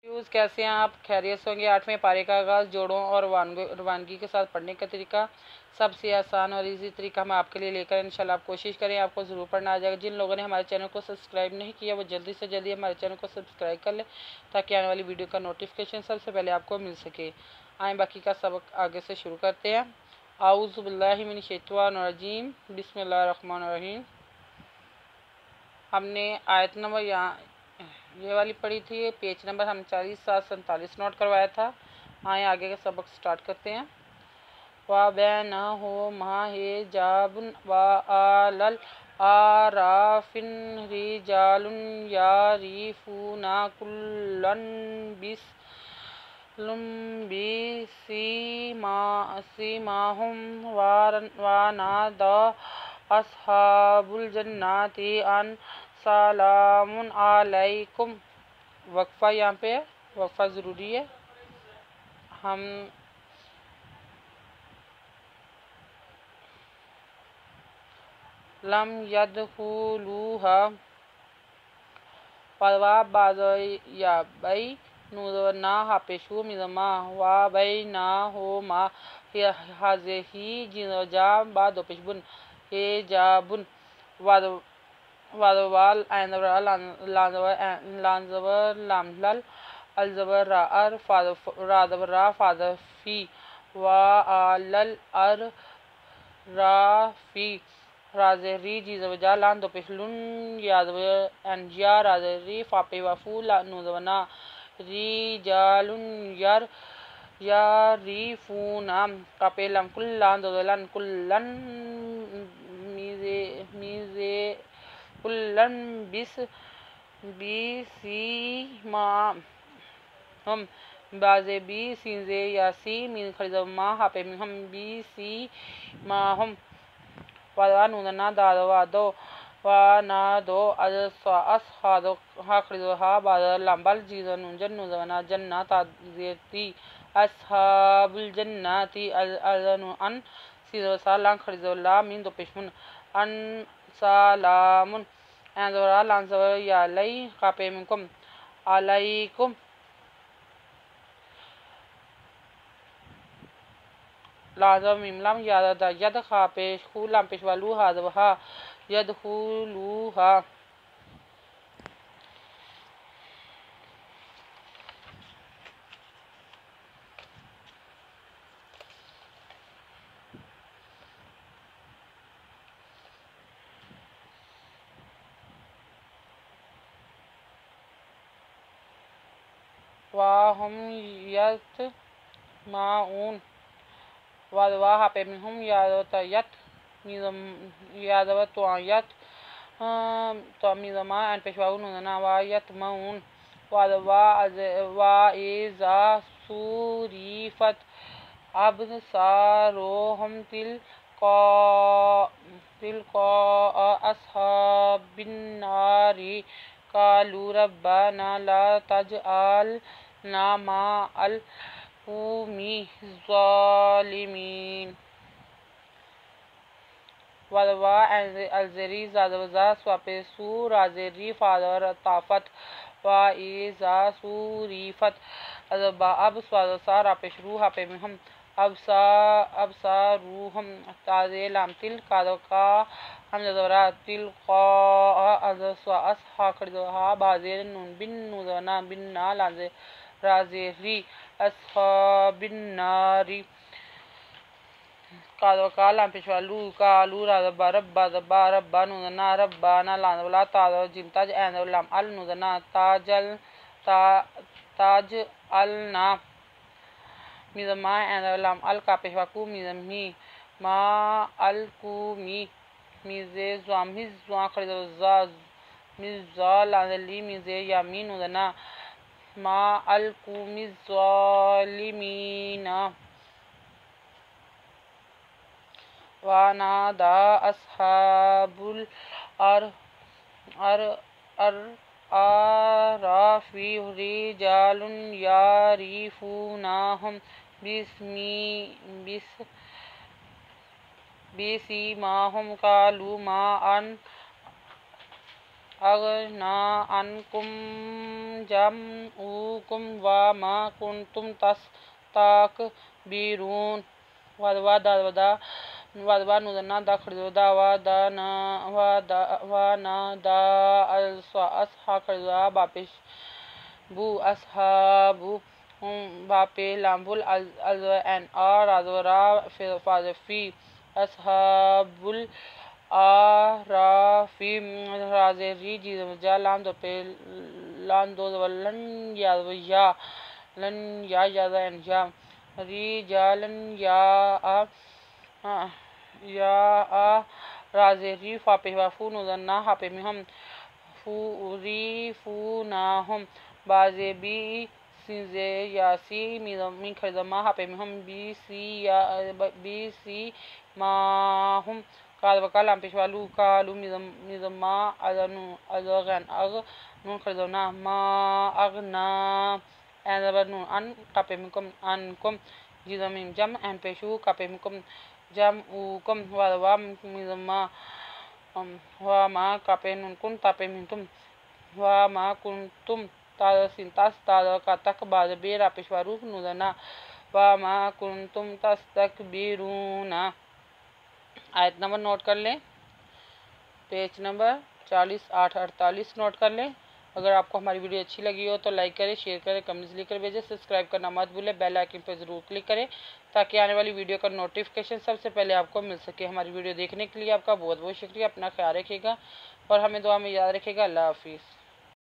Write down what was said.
Use कैसे हैं आप? खैरियत से होंगे। 8वें पारे का आगाज़ जोड़ों और रवानगी के साथ पढ़ने का तरीका, सबसे आसान और इजी तरीका हम आपके लिए लेकर इंशाल्लाह आप कोशिश करें, आपको ज़रूर पढ़ना आ जाएगा। जिन लोगों ने हमारे चैनल को सब्सक्राइब नहीं किया वो जल्दी से जल्दी हमारे चैनल को सब्सक्राइब कर लें ताकि आने वाली वीडियो का नोटिफिकेशन सबसे पहले आपको मिल सके। आए बाकी का सबक आगे से शुरू करते हैं। आऊज़ु बिल्लाहि मिनश शैतानिर रजीम, बिस्मिल्लाहिर रहमानिर रहीम। हमने आयत नंबर यहाँ ये वाली पढ़ी थी, पेज नंबर हम 47 नोट करवाया था। आए आगे का सबक स्टार्ट करते हैं। वा बैनहुमा हिजाबुन व अलल आराफिन रिजालुन यारिफूना कुल्लन बिसीमाहुम वनादा अस्हाबुल जन्नति अन सलामुन अलैकुम। वक्फा यहाँ पे है, वक्फा ज़रूरी है। हम लम यदखुलूहा परवा बाज़याबै नूरना हापेशु मिज़मा वा बैनहुमा हाज़िही जिरजा बादोपेशबुन हिजाबुन वाल ऐनवर लांजवर लामलल अलजबर राअर रादवर रा फादफी वा अलल अर राफी राजरी जीजवजा लान दोपेशलुन यादव एनजिया राजरी फापे वाफू नूजवना रिजालुन यार यारिफूना कापेलम कुल्लान दोदलन कुल्लन मीजे कुल्लन बिसीमा हम बाजे बी सीजे यासी मीन खरीदमा हापे हम बीसी माहम वादा नूना दादो वानादो अस्हादो हा खरीदो हा बादर लंबल जीजो नूजन नूजवना जन्ना ताजेती अस्हाबुल जन्नति अन सीजो सालां खरीदो ला मीन दो पेशमुन अन सलामुन एंजोरा लांजवर यालै कापे मिनकुम अलैकुम लाजम मिमलाम यादा यद खापेश खुलाम पेशवालू हादवहा यदखुलूहा। वाहुम यतमाऊन वादवा हापे मिहुम यादवतयत यादवतयत तमिज़मा एन पेशवाऊ नूना वा यतमाऊन वादवा वा इज़ा सूरिफत अबसारोहुम तिलका अस्हाबिन्नारी कालू रब्बाना ला तजअलना मअल कौमि ज़ालिमीन। वदवा अलजेरी ज़ादवजा स्वापेसु राजेरी फादर ताफत वा इज़ा सूरिफत अज़बा अब स्वादसा रापेशरू हापे में हम अबसारूहम ताजे लामतिल कादका हम जदवरा तिल हा खरीदहा बाजेर नून बिन नूजना बिन्ना लाजे राजेरी अस्हाबिन्नारी कादका लाम पेशवालू कालू रब्बा रब्बा दब्बा रब्बा नूजना रब्बाना लानवला ताज जिमताज एंदव लाम अल नूजना ताज अलना मिज़मा एंदव लाम अल का पेशवाकू मिज़मी मा अल कुमी मिज़े ज़्वा खरीदो मिज़ा लाजली मिज़े यामीन नूजना मा अल कुमी ज़ालिमीना वानादा अस्हाबुल आराफी रिजालुन यारिफूनाहुम बिसीमाहुम कालू मा अन अगना अनकुम जमऊकुम व मा कुंतुम तस्तकबीरून वदवा दवदा वदवा नुदना दखरदा व द न व द व न द अलसा असहा खरदा बापिश बु असहाबु बापे लाम्बुल अल एन आर अजवरा फाजफी असहाबुल आराफी राजेरी जी लाम दो पे लाम दो लन या यादा एन या री जालन या राजेरी फापे वाफू नुदन्ना हापे मिहम फूरी फू ना हम बाजे बी सिजे यासी मिन खरदमा हापे मिहम बी सी माहुम काल वकाल आम पेशवालू कालू मिजम्मा अदनु अदगन अग नून खरदना मा अगना एन अन कापेमिकुम अनकुम जिदमिम जम एन पेशु कापेमिकुम जम उकुम वा मिजम्मा वा मा कापेनुन कुन तापेमिकुम वा मा कुंतुम तासिन तास ताद का तक बाद बेरा पेशवारू नुदना वा मा कुंतुम तस्तकबीरूना। आयत नंबर नोट कर लें, पेज नंबर 40 848 नोट कर लें। अगर आपको हमारी वीडियो अच्छी लगी हो तो लाइक करें, शेयर करें, कमेंट्स लिखकर भेजें। सब्सक्राइब करना मत भूलें, बेल आइकन पर ज़रूर क्लिक करें ताकि आने वाली वीडियो का नोटिफिकेशन सबसे पहले आपको मिल सके। हमारी वीडियो देखने के लिए आपका बहुत बहुत शुक्रिया। अपना ख्याल रखिएगा और हमें दुआ में याद रखिएगा। अल्लाह हाफिज़।